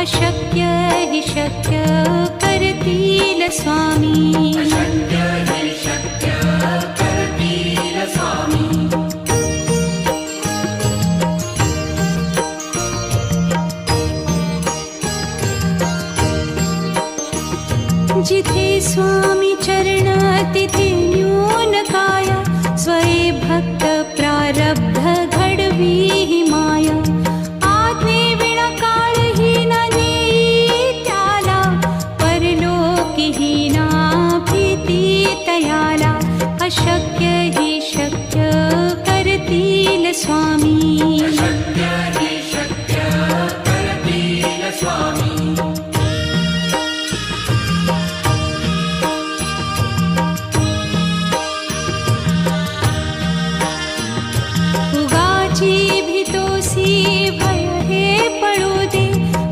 अशक्य हि शक्य करतील स्वामी. अशक्य हि शक्य करतील स्वामी. जिथे स्वामी चरण तिथे न्यून काया. स्वये भक्त प्रारब्ध घडवी ही माया. आज्ञे विना काळही न नेई त्याला. परलोकी ही ना भीती तयाला. अशक्य हि शक्य करतील स्वामी. अशक्य हि शक्य करतील स्वामी.